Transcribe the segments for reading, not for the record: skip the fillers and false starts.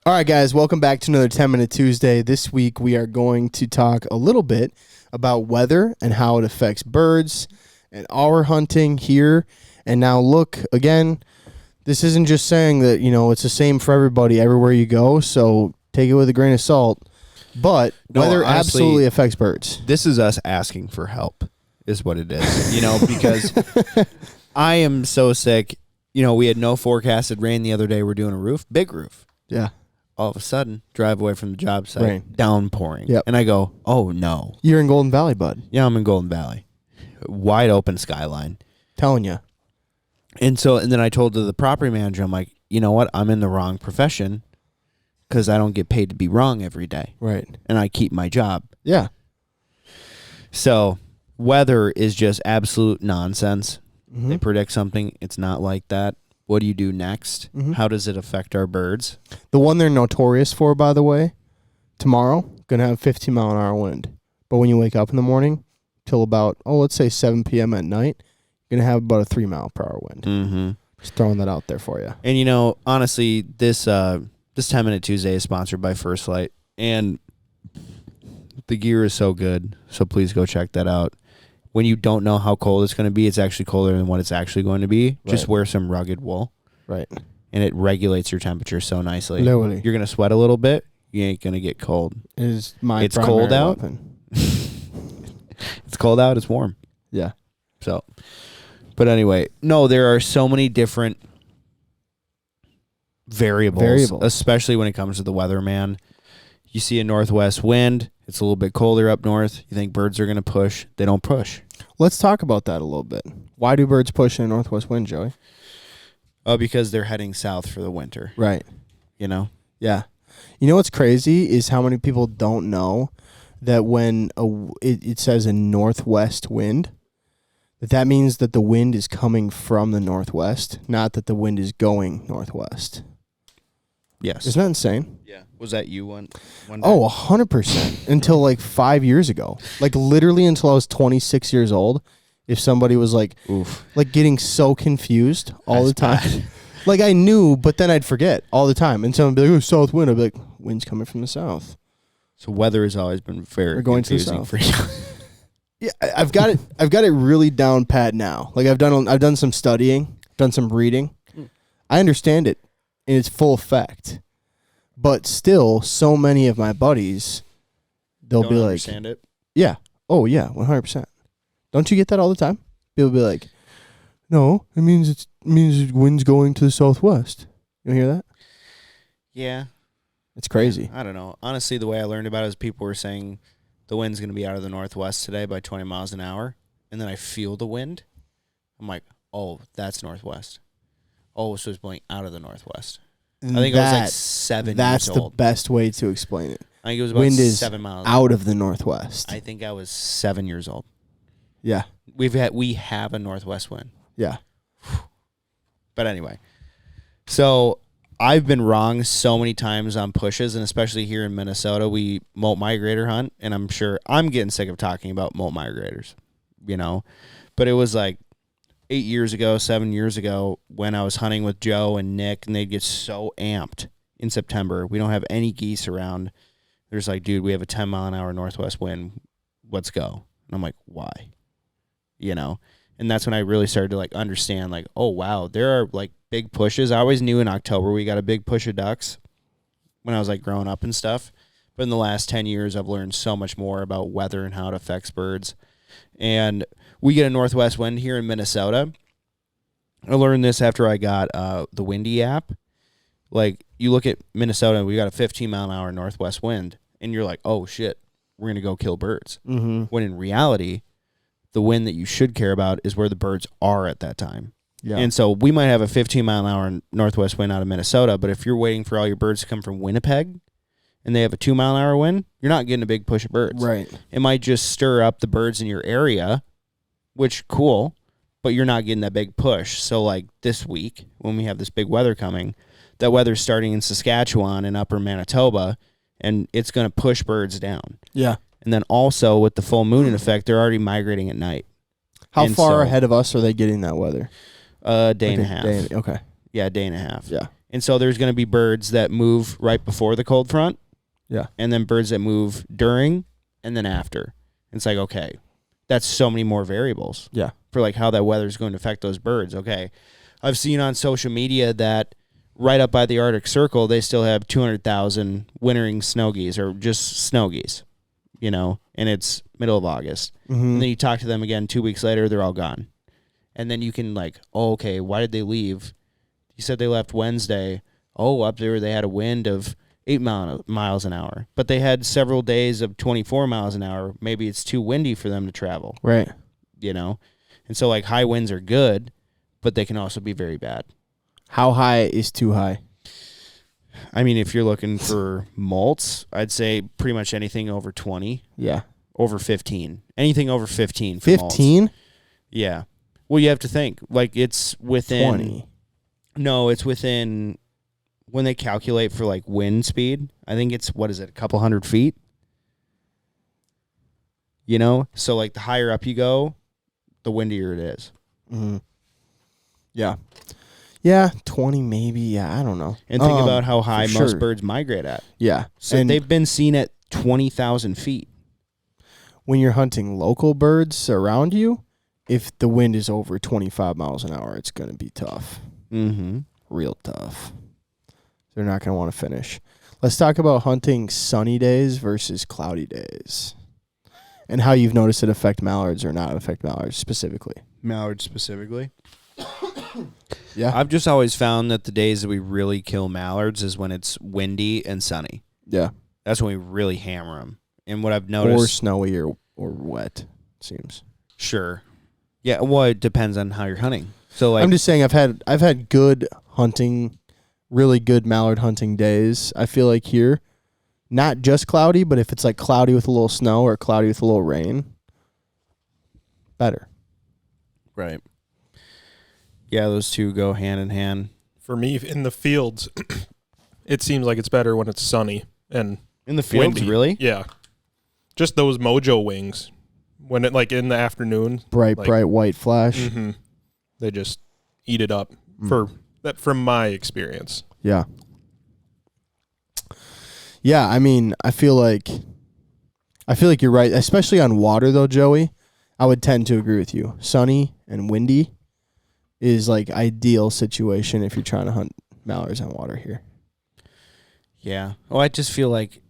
All right, guys, welcome back to another 10-Minute Tuesday. This week, we are going to talk a little bit about weather and how it affects birds and our hunting here. And now, look, again, this isn't just saying that, it's the same for everybody everywhere you go, so take it with a grain of salt. But weather absolutely affects birds. This is us asking for help, is what it is, because I am so sick. We had no forecasted rain the other day. We're doing a roof, big roof. Yeah. All of a sudden, drive away from the job site, Rain. downpouring. Yep. And I go, oh, no. You're in Golden Valley, bud. Yeah, I'm in Golden Valley. Wide open skyline. Telling you. And then I told the property manager, I'm like, you know what? I'm in the wrong profession because I don't get paid to be wrong every day. Right. And I keep my job. Yeah. So weather is just absolute nonsense. Mm-hmm. They predict something. It's not like that. What do you do next? Mm-hmm. How does it affect our birds? The one they're notorious for, by the way, tomorrow, going to have 15-mile-an-hour wind. But when you wake up in the morning till about, let's say 7 p.m. at night, you're going to have about a 3-mile-per-hour wind. Mm-hmm. Just throwing that out there for you. And, honestly, this 10-Minute Tuesday is sponsored by First Light. And the gear is so good, so please go check that out. When you don't know how cold it's going to be, it's actually colder than what it's actually going to be. Right. Just wear some rugged wool. Right. And it regulates your temperature so nicely. Literally. You're going to sweat a little bit. You ain't going to get cold. It's cold out. It's cold out. It's warm. Yeah. So, but anyway, no, there are so many different variables, especially when it comes to the weather, man. You see a northwest wind. It's a little bit colder up north. You think birds are going to push. They don't push. Let's talk about that a little bit. Why do birds push in a northwest wind, Joey? Because they're heading south for the winter. Right. Yeah. You know what's crazy is how many people don't know that when it says a northwest wind, that means that the wind is coming from the northwest, not that the wind is going northwest. Yes. Isn't that insane? Yeah. Was that you one day? Oh, 100%. Until like 5 years ago. Like literally until I was 26 years old. If somebody was like, oof, like getting so confused all the time. Bad. Like I knew, but then I'd forget all the time. And someone would be like, south wind. I'd be like, wind's coming from the south. So weather has always been very confusing for you. Yeah, I've got it really down pat now. Like I've done some studying, done some reading. I understand it in its full effect. But still, so many of my buddies, they'll don't be like, understand it. Yeah. Oh yeah, 100%. Don't you get that all the time? People be like, no, it means wind's going to the southwest. You hear that? Yeah. It's crazy. I don't know. Honestly, the way I learned about it is people were saying the wind's going to be out of the northwest today by 20 miles an hour. And then I feel the wind. I'm like, oh, that's northwest. Oh, so it's blowing out of the northwest. I think I was like 7 years old. That's the best way to explain it. I think it was about wind 7 miles. Out of the northwest. I think I was 7 years old. Yeah. We have a northwest wind. Yeah. But anyway, so I've been wrong so many times on pushes, and especially here in Minnesota, we molt migrator hunt, and I'm sure I'm getting sick of talking about molt migrators, But it was like 8 years ago, 7 years ago, when I was hunting with Joe and Nick, and they'd get so amped in September. We don't have any geese around. They're just like, dude, we have a 10-mile-an-hour northwest wind. Let's go. And I'm like, why? And that's when I really started to understand, oh, wow, there are big pushes. I always knew in October we got a big push of ducks when I was growing up and stuff. But in the last 10 years, I've learned so much more about weather and how it affects birds. And we get a northwest wind here in Minnesota. I learned this after I got the Windy app. You look at Minnesota, we got a 15-mile-an-hour northwest wind, and you're like, oh, shit, we're going to go kill birds. Mm-hmm. When in reality, the wind that you should care about is where the birds are at that time. Yeah. And so we might have a 15-mile-an-hour northwest wind out of Minnesota, but if you're waiting for all your birds to come from Winnipeg and they have a 2-mile-an-hour wind, you're not getting a big push of birds. Right. It might just stir up the birds in your area, which, cool, but you're not getting that big push. So, this week, when we have this big weather coming, that weather's starting in Saskatchewan and upper Manitoba, and it's going to push birds down. Yeah. And then also, with the full moon in effect, they're already migrating at night. How far ahead of us are they getting that weather? Day and a half. Okay. Yeah, a day and a half. Yeah. And so there's going to be birds that move right before the cold front. Yeah. And then birds that move during and then after. And it's like, okay, that's so many more variables. Yeah. For like how that weather is going to affect those birds. Okay. I've seen on social media that right up by the Arctic Circle, they still have 200,000 wintering snow geese or just snow geese, you know, and it's middle of August. Mm-hmm. And then you talk to them again 2 weeks later, they're all gone. And then you can like, oh, okay, why did they leave? You said they left Wednesday. Oh, up there they had a wind of 8 miles an hour. But they had several days of 24 miles an hour. Maybe it's too windy for them to travel. Right. You know? And so, like, high winds are good, but they can also be very bad. How high is too high? I mean, if you're looking for molts, I'd say pretty much anything over 20. Yeah. Over 15. Anything over 15 for molts. 15? Yeah. Well, you have to think. Like, it's within... 20. No, it's within... When they calculate for, like, wind speed, I think it's, what is it, a couple hundred feet? You know? So, like, the higher up you go, the windier it is. Mm-hmm. Yeah. Yeah, 20 maybe. Yeah, I don't know. And think about how high most sure. birds migrate at. Yeah. So and they've been seen at 20,000 feet. when you're hunting local birds around you, if the wind is over 25 miles an hour, it's going to be tough. Mm-hmm. Real tough. They're not going to want to finish. Let's talk about hunting sunny days versus cloudy days and how you've noticed it affect mallards or not affect mallards specifically. Mallards specifically? Yeah. I've just always found that the days that we really kill mallards is when it's windy and sunny. Yeah. That's when we really hammer them. And what I've noticed... Or snowy or wet, seems. Sure. Yeah, well, it depends on how you're hunting. So, like, I'm just saying I've had good hunting, really good mallard hunting days. I feel like here, not just cloudy, but if it's like cloudy with a little snow or cloudy with a little rain, better. right. Yeah, those two go hand in hand. For me, in the fields, it seems like it's better when it's sunny and In the fields, windy. really? Yeah. Just those mojo wings. When it, like, in the afternoon. Bright white flash. Mm-hmm, they just eat it up. From my experience. Yeah. Yeah, I mean, I feel like you're right, especially on water though, Joey. I would tend to agree with you. Sunny and windy is like ideal situation if you're trying to hunt mallards on water here. Yeah. Oh, I just feel like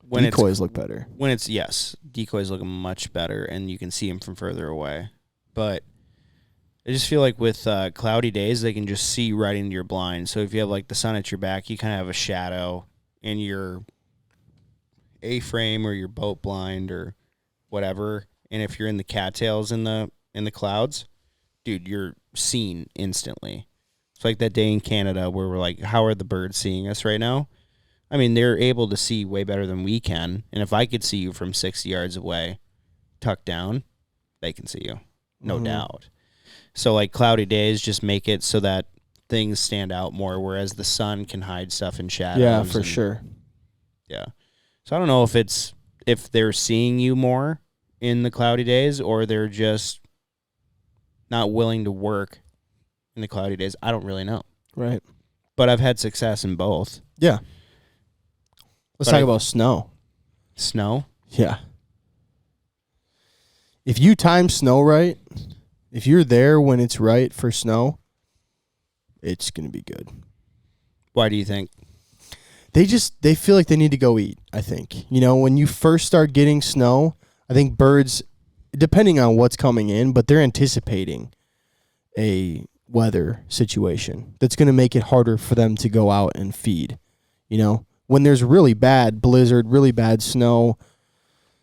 when Decoys look better. When it's, yes, decoys look much better, and you can see them from further away. But I just feel like with cloudy days, they can just see right into your blind. So if you have, like, the sun at your back, you kind of have a shadow in your A-frame or your boat blind or whatever. And if you're in the cattails in the clouds, dude, you're seen instantly. It's like that day in Canada where we're like, how are the birds seeing us right now? I mean, they're able to see way better than we can. And if I could see you from 60 yards away, tucked down, they can see you. No doubt. So, like, cloudy days just make it so that things stand out more, whereas the sun can hide stuff in shadows. Yeah, for sure. Yeah. So I don't know if they're seeing you more in the cloudy days or they're just not willing to work in the cloudy days. I don't really know. Right. But I've had success in both. Yeah. Let's talk about snow. Snow? Yeah. If you time snow right, if you're there when it's right for snow, it's going to be good. Why do you think? They feel like they need to go eat, I think. You know, when you first start getting snow, I think birds, depending on what's coming in, but they're anticipating a weather situation that's going to make it harder for them to go out and feed. You know, when there's really bad blizzard, really bad snow,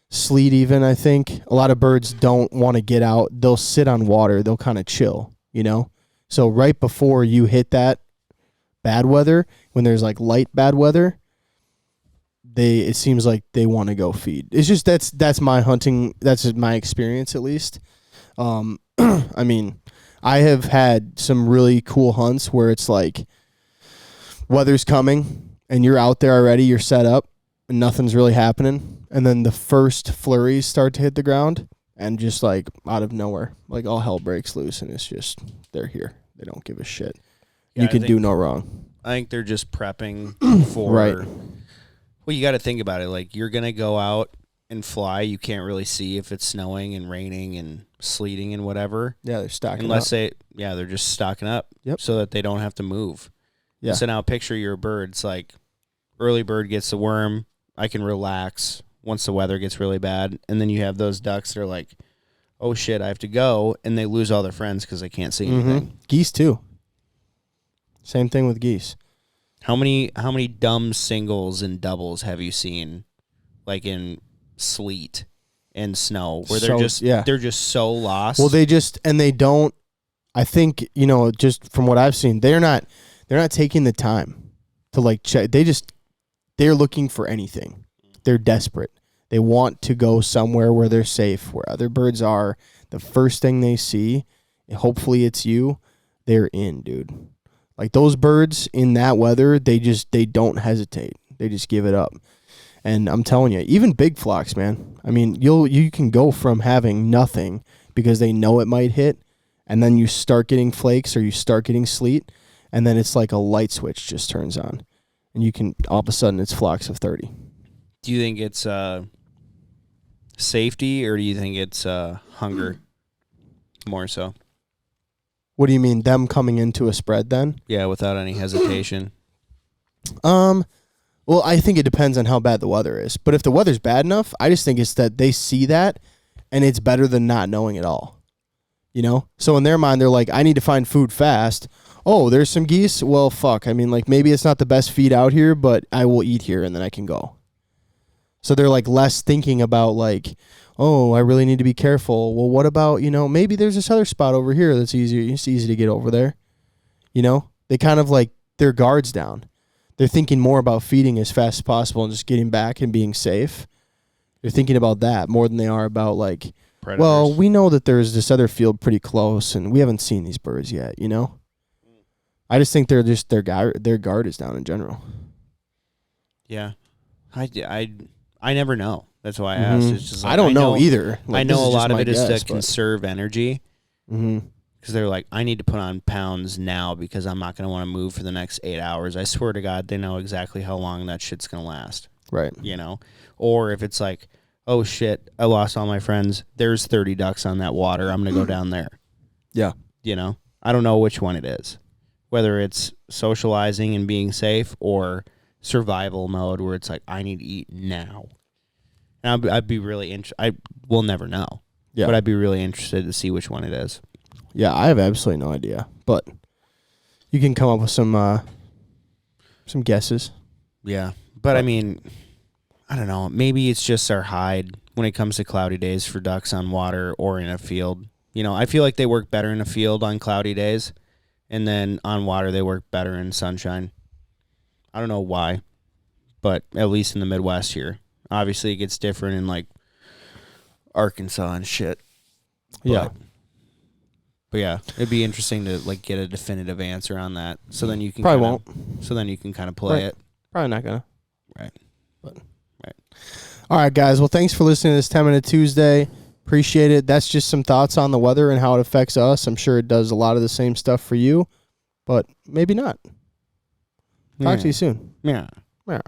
sleet even, I think, a lot of birds don't want to get out. They'll sit on water. They'll kind of chill, you know? So right before you hit that bad weather, when there's like light bad weather, it seems like they want to go feed. It's just that's my hunting. That's my experience, at least. I mean, I have had some really cool hunts where it's like weather's coming and you're out there already. You're set up and nothing's really happening, and then the first flurries start to hit the ground, and just like out of nowhere, like all hell breaks loose, and it's just they're here. They don't give a shit. Yeah, you can do no wrong. I think they're just prepping for. Right. Well, you got to think about it. Like, you're gonna go out and fly. You can't really see if it's snowing and raining and sleeting and whatever. Yeah, they're stocking Unless up. they're just stocking up. Yep. So that they don't have to move. Yeah. So now picture your birds. Like, early bird gets the worm. I can relax once the weather gets really bad, and then you have those ducks that are like, oh shit, I have to go, and they lose all their friends because they can't see anything. Geese too. Same thing with geese. How many dumb singles and doubles have you seen, like in sleet and snow, where they're just so lost? Well, they don't. I think, just from what I've seen, they're not taking the time to like check. They're looking for anything. They're desperate. They want to go somewhere where they're safe, where other birds are. The first thing they see, hopefully it's you, they're in, dude. Like those birds in that weather, they don't hesitate. They just give it up. And I'm telling you, even big flocks, man. I mean, you can go from having nothing because they know it might hit, and then you start getting flakes or you start getting sleet, and then it's like a light switch just turns on. And you can, all of a sudden, it's flocks of 30. Do you think it's safety, or do you think it's hunger more so? What do you mean, them coming into a spread then? Yeah, without any hesitation. Well, I think it depends on how bad the weather is. But if the weather's bad enough, I just think it's that they see that, and it's better than not knowing at all. So in their mind, they're like, I need to find food fast. Oh, there's some geese? Well, fuck. I mean, like, maybe it's not the best feed out here, but I will eat here, and then I can go. So they're, like, less thinking about, like, oh, I really need to be careful. Well, what about, maybe there's this other spot over here that's easier. It's easy to get over there. They kind of, like, their guards down. They're thinking more about feeding as fast as possible and just getting back and being safe. They're thinking about that more than they are about, like, Predators. Well, we know that there's this other field pretty close, and we haven't seen these birds yet, I just think they're just their guard is down in general. Yeah. I never know. That's why I asked. It's just like, I don't know either. I know a lot of it is to but conserve energy. Because they're like, I need to put on pounds now because I'm not going to want to move for the next 8 hours. I swear to God, they know exactly how long that shit's going to last. Right. Or if it's like, oh shit, I lost all my friends. There's 30 ducks on that water. I'm going to go down there. Yeah. I don't know which one it is. Whether it's socializing and being safe or survival mode where it's like, I need to eat now. And I'd be really interested. We'll never know. Yeah. But I'd be really interested to see which one it is. Yeah, I have absolutely no idea. But you can come up with some guesses. Yeah. But I mean, I don't know. Maybe it's just our hide when it comes to cloudy days for ducks on water or in a field. I feel like they work better in a field on cloudy days. And then on water, they work better in sunshine. I don't know why, but at least in the Midwest here. Obviously, it gets different in, like, Arkansas and shit. But yeah, it'd be interesting to, like, get a definitive answer on that. So then you can won't. So then you can kind of play it. Probably not gonna. Right. But right. All right, guys. Well, thanks for listening to this 10-Minute Tuesday. Appreciate it. That's just some thoughts on the weather and how it affects us. I'm sure it does a lot of the same stuff for you, but maybe not. Talk to you soon. Yeah. Yeah.